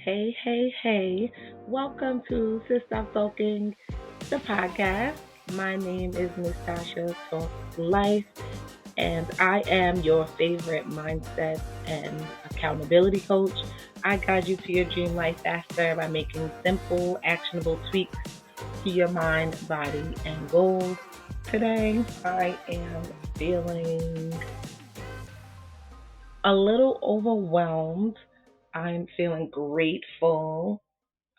Hey, hey, hey. Welcome to Stop Sulking, the podcast. My name is Miss Tasha Talks Life, and I am your favorite mindset and accountability coach. I guide you to your dream life faster by making simple, actionable tweaks to your mind, body, and goals. Today, I am feeling a little overwhelmed. I'm feeling grateful.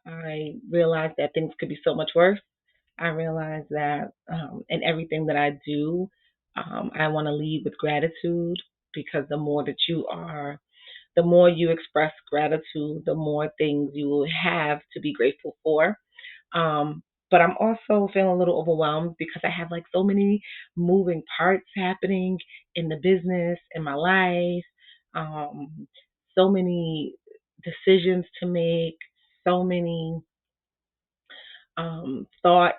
I realize that things could be so much worse. I realize that in everything that I do, I want to lead with gratitude because the more you express gratitude, the more things you will have to be grateful for. But I'm also feeling a little overwhelmed because I have like so many moving parts happening in the business, in my life, um, so many decisions to make, so many thoughts,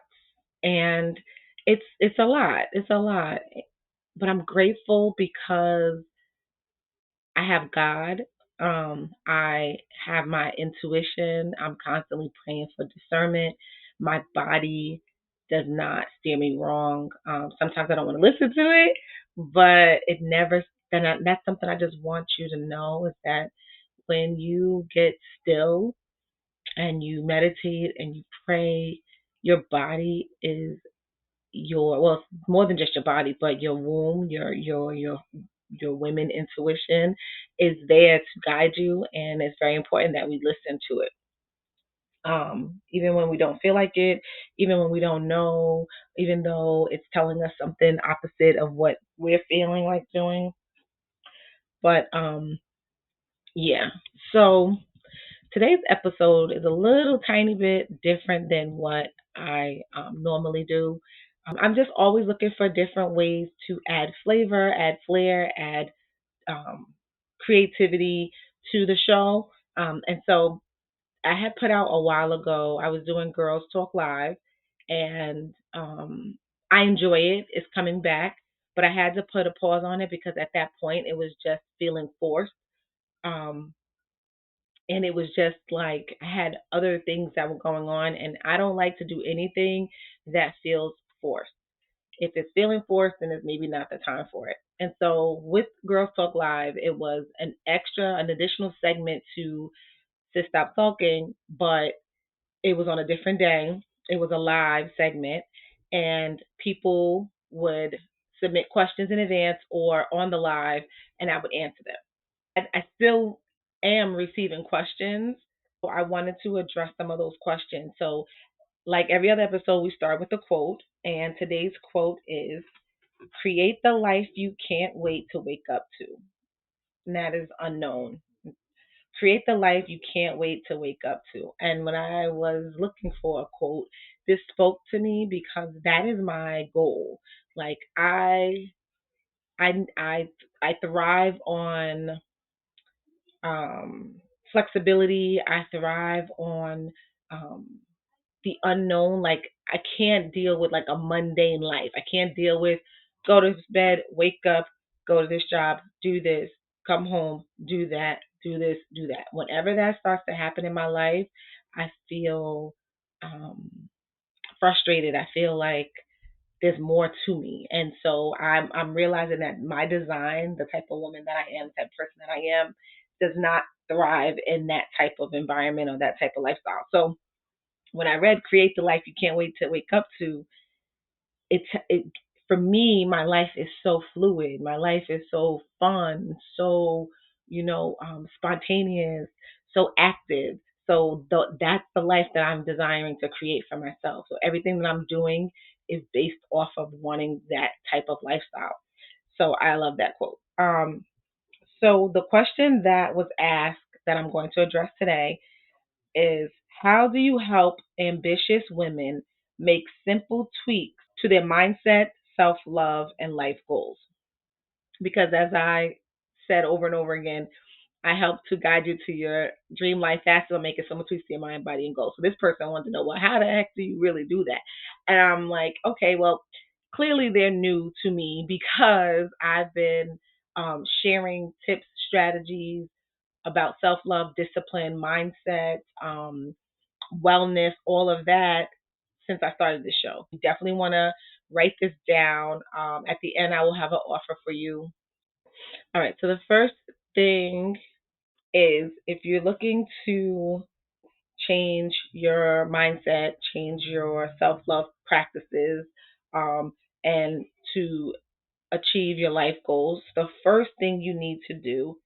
and it's a lot. It's a lot, but I'm grateful because I have God. I have my intuition. I'm constantly praying for discernment. My body does not steer me wrong. Sometimes I don't want to listen to it, but it never. That's something I just want you to know is that when you get still and you meditate and you pray, your body is more than just your body, but your womb, your women intuition is there to guide you, and it's very important that we listen to it. Even when we don't feel like it, even when we don't know, even though it's telling us something opposite of what we're feeling like doing. But yeah. So today's episode is a little tiny bit different than what I normally do. I'm just always looking for different ways to add flavor, add flair, add um, creativity to the show. And so I had put out a while ago, I was doing Girls Talk Live, and I enjoy it. It's coming back, but I had to put a pause on it because at that point it was just feeling forced. Um, and it was just like I had other things that were going on, and I don't like to do anything that feels forced. If it's feeling forced, then it's maybe not the time for it. And so with Girls Talk Live, it was an additional segment to Stop Talking, but it was on a different day. It was a live segment, and people would submit questions in advance or on the live, and I would answer them. I still am receiving questions, so I wanted to address some of those questions. So, like every other episode, we start with a quote, and today's quote is create the life you can't wait to wake up to. And that is unknown. Create the life you can't wait to wake up to. And when I was looking for a quote, this spoke to me because that is my goal. Like I I I thrive on flexibility. I thrive on um, the unknown. Like I can't deal with like a mundane life. I can't deal with go to bed, wake up, go to this job, do this, come home, do that, do this, do that. Whenever that starts to happen in my life, I feel um, frustrated. I feel like there's more to me, and so I'm realizing that my design, the type of woman that I am, the type of person that I am, does not thrive in that type of environment or that type of lifestyle. So when I read "Create the Life You Can't Wait to Wake Up to," it for me, my life is so fluid. My life is so fun, so spontaneous, so active. So that's the life that I'm desiring to create for myself. So everything that I'm doing is based off of wanting that type of lifestyle. So I love that quote. So the question that was asked that I'm going to address today is how do you help ambitious women make simple tweaks to their mindset, self love, and life goals? Because as I said over and over again, I help to guide you to your dream life faster by making simple tweaks to your mind, body, and goals. So this person wanted to know, well, how the heck do you really do that? And I'm like, okay, well, clearly they're new to me because I've been sharing tips, strategies, about self love, discipline, mindset, wellness, all of that since I started the show. You definitely want to write this down. At the end, I will have an offer for you. All right. So the first thing is if you're looking to change your mindset, change your self love practices, um, and to achieve your life goals, the first thing you need to do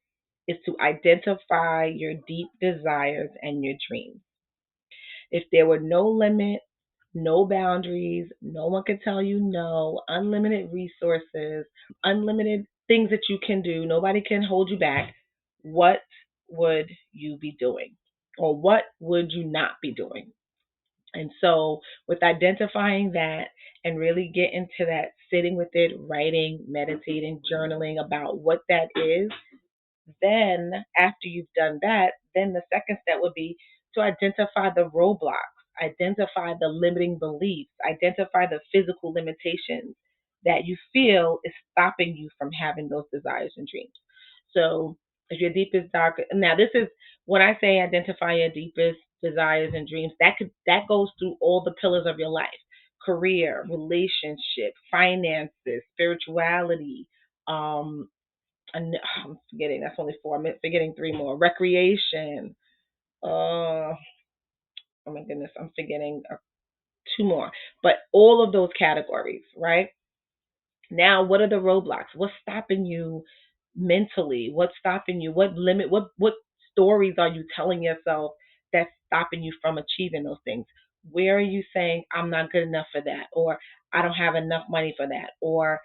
is to identify your deep desires and your dreams. If there were no limits, no boundaries, no one could tell you no, unlimited resources, unlimited things that you can do, nobody can hold you back, what would you be doing? Or what would you not be doing? And so, with identifying that and really getting to that, sitting with it, writing, meditating, journaling about what that is, then, after you've done that, then the second step would be to identify the roadblocks, identify the limiting beliefs, identify the physical limitations that you feel is stopping you from having those desires and dreams. So, if your deepest dark, now this is when I say identify your deepest desires and dreams, that goes through all the pillars of your life: career, relationship, finances, spirituality, um, I'm forgetting. That's only four. I'm forgetting three more. Recreation. Oh my goodness, I'm forgetting two more. But all of those categories, right? Now, what are the roadblocks? What's stopping you mentally? What's stopping you? What limit? What stories are you telling yourself that's stopping you from achieving those things? Where are you saying I'm not good enough for that, or I don't have enough money for that, or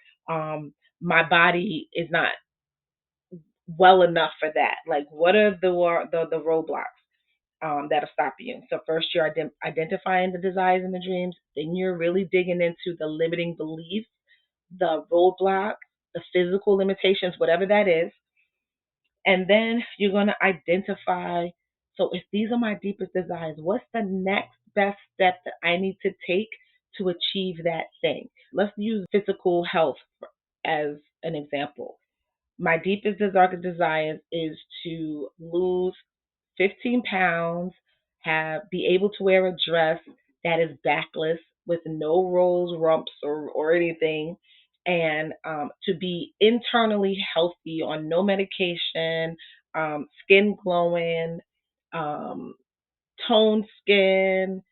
my body is not well enough for that? Like, what are the roadblocks that are stopping you? So first, you're identifying the desires and the dreams. Then you're really digging into the limiting beliefs, the roadblocks, the physical limitations, whatever that is. And then you're going to identify. So if these are my deepest desires, what's the next best step that I need to take to achieve that thing? Let's use physical health as an example. My deepest desires is to lose 15 pounds, have be able to wear a dress that is backless with no rolls, rumps, or anything, and to be internally healthy on no medication, skin glowing, um, toned skin,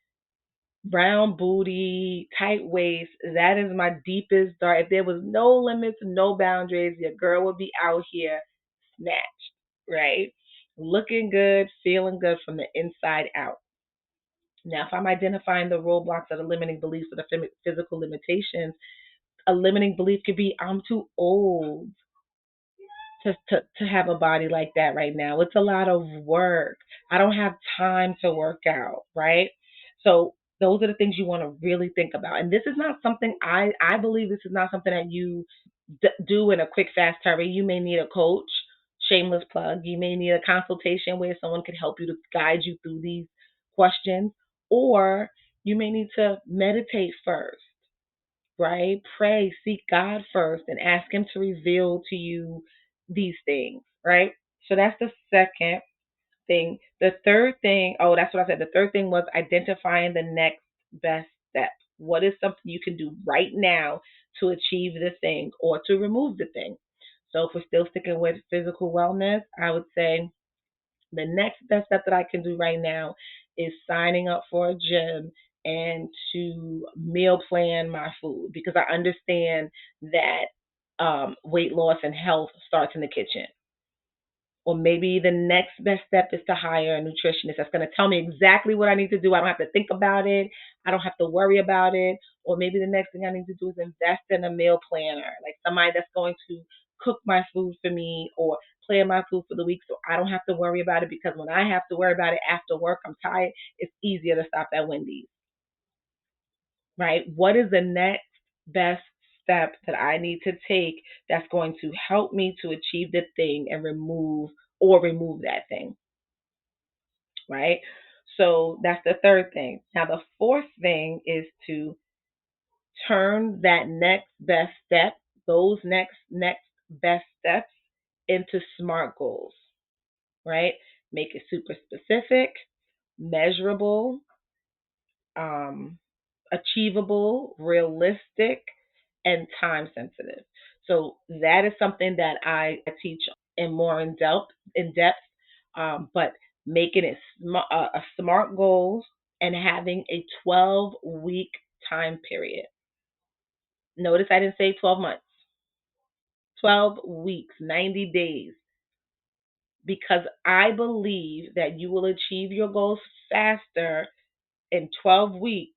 brown booty, tight waist. That is my deepest dark. If there was no limits, no boundaries, your girl would be out here snatched, right? Looking good, feeling good from the inside out. Now, if I'm identifying the roadblocks or the limiting beliefs or the physical limitations, a limiting belief could be I'm too old to have a body like that right now. It's a lot of work. I don't have time to work out, right? So those are the things you want to really think about. And this is not something I believe this is not something that you do in a quick fast hurry. You may need a coach, shameless plug. You may need a consultation where someone can help you to guide you through these questions, or you may need to meditate first, right? Pray, seek God first, and ask Him to reveal to you these things, right? So that's the second thing. The third thing, oh, that's what I said. The third thing was identifying the next best step. What is something you can do right now to achieve the thing or to remove the thing? So if we're still sticking with physical wellness, I would say the next best step that I can do right now is signing up for a gym and to meal plan my food because I understand that weight loss and health starts in the kitchen. Or maybe the next best step is to hire a nutritionist that's going to tell me exactly what I need to do. I don't have to think about it. I don't have to worry about it. Or maybe the next thing I need to do is invest in a meal planner, like somebody that's going to cook my food for me or plan my food for the week so I don't have to worry about it because when I have to worry about it after work, I'm tired. It's easier to stop at Wendy's, right? What is the next best step that I need to take that's going to help me to achieve the thing and remove that thing, right? So that's the third thing. Now the fourth thing is to turn that next best step, those next best steps into SMART goals. right? Make it super specific, measurable, um, achievable, realistic, and time sensitive. So that is something that I teach in more in depth. But making it a smart goals and having a 12-week time period. Notice I didn't say 12 months, 12 weeks, 90 days, because I believe that you will achieve your goals faster in 12 weeks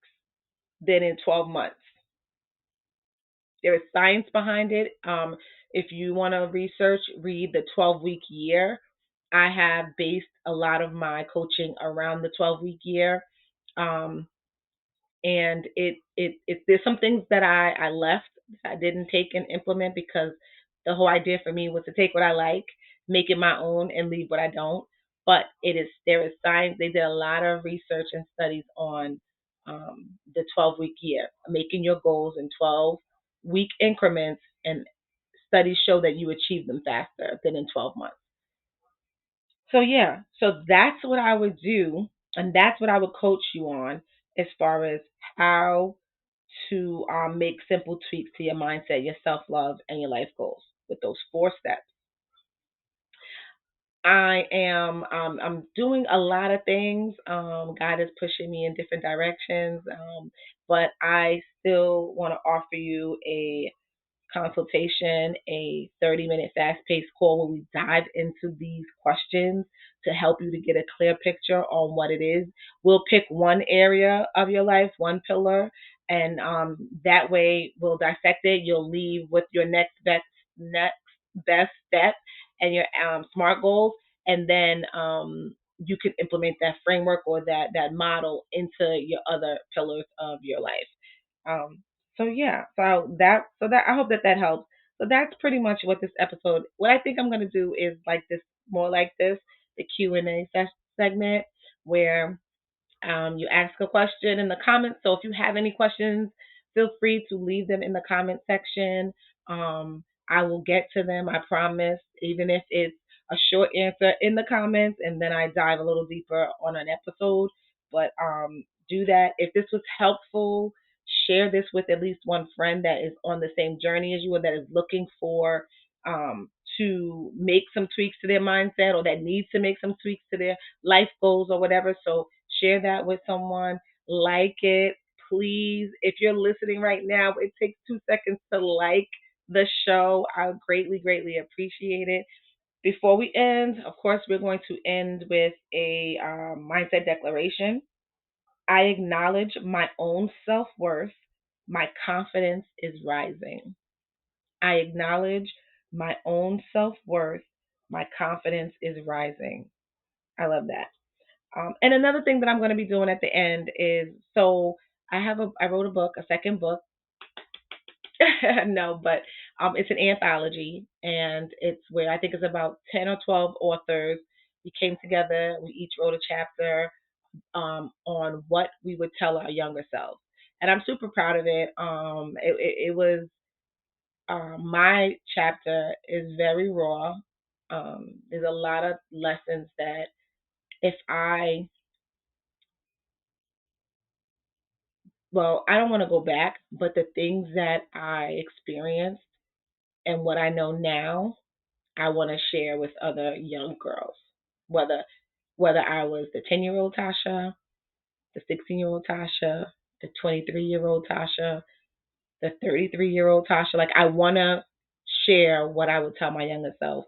than in 12 months. There is science behind it. If you want to research, read the 12-week year. I have based a lot of my coaching around the 12-week year. Um, and it there's some things that I left that I didn't take and implement because the whole idea for me was to take what I like, make it my own, and leave what I don't. But there is science. They did a lot of research and studies on the 12-week year, making your goals in 12-week increments, and studies show that you achieve them faster than in 12 months. So yeah, so that's what I would do, and that's what I would coach you on as far as how to make simple tweaks to your mindset, your self love, and your life goals with those 4 steps. I'm doing a lot of things. God is pushing me in different directions, but I still want to offer you a consultation, a 30-minute fast paced call where we dive into these questions to help you to get a clear picture on what it is. We'll pick one area of your life, one pillar, and that way we'll dissect it. You'll leave with your next best step and your SMART goals, and then you can implement that framework or that model into your other pillars of your life. Um, so yeah, so that I hope that that helps. So that's pretty much what this episode. What I think I'm gonna do is like this, more like this, the Q&A segment where you ask a question in the comments. So if you have any questions, feel free to leave them in the comment section. I will get to them, I promise, even if it's a short answer in the comments, and then I dive a little deeper on an episode. But do that. If this was helpful, share this with at least one friend that is on the same journey as you or that is looking for um, to make some tweaks to their mindset or that needs to make some tweaks to their life goals or whatever. So share that with someone, like it, please. If you're listening right now, it takes 2 seconds to like the show. I greatly, greatly appreciate it. Before we end, of course, we're going to end with a mindset declaration. I acknowledge my own self worth. My confidence is rising. I acknowledge my own self worth. My confidence is rising. I love that. And another thing that I'm going to be doing at the end is, so I wrote a book, a second book. No, but it's an anthology, and it's where I think it's about 10 or 12 authors. We came together. We each wrote a chapter on what we would tell our younger selves, and I'm super proud of it. It was my chapter is very raw. There's a lot of lessons that if I well, I don't want to go back, but the things that I experienced and what I know now, I want to share with other young girls. Whether whether I was the 10-year-old Tasha, the 16-year-old Tasha, the 23-year-old Tasha, the 33-year-old Tasha, like I want to share what I would tell my younger self.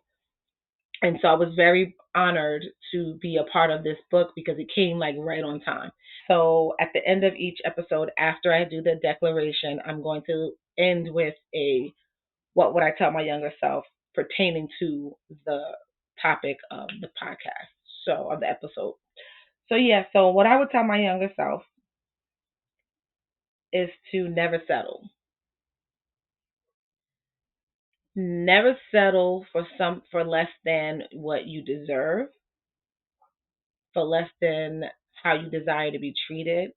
And so I was very honored to be a part of this book because it came like right on time. So at the end of each episode, after I do the declaration, I'm going to end with a what would I tell my younger self pertaining to the topic of the podcast, so of the episode. So yeah, so what I would tell my younger self is to never settle. Never settle for less than what you deserve, for less than how you desire to be treated,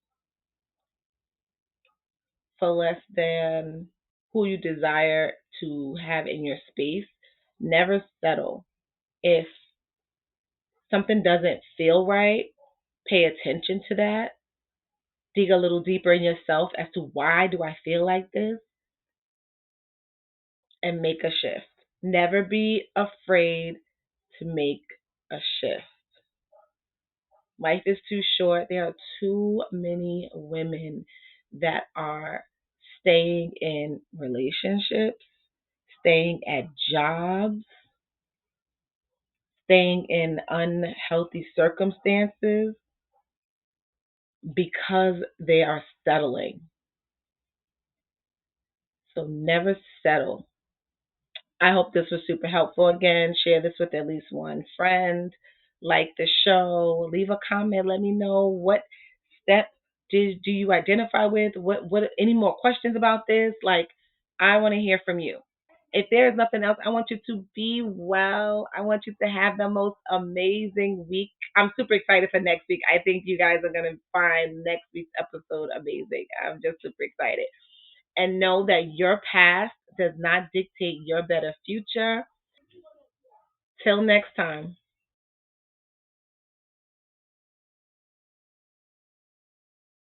for less than who you desire to have in your space. Never settle. If something doesn't feel right, pay attention to that. Dig a little deeper in yourself as to why do I feel like this, and make a shift. Never be afraid to make a shift. Life is too short. There are too many women that are staying in relationships, staying at jobs, staying in unhealthy circumstances because they are settling. So never settle. I hope this was super helpful. Again, share this with at least one friend. Like the show, leave a comment, let me know what step do you identify with? What any more questions about this? Like, I want to hear from you. If there's nothing else, I want you to be well. I want you to have the most amazing week. I'm super excited for next week. I think you guys are going to find next week's episode amazing. I'm just super excited. And know that your past does not dictate your better future. Till next time.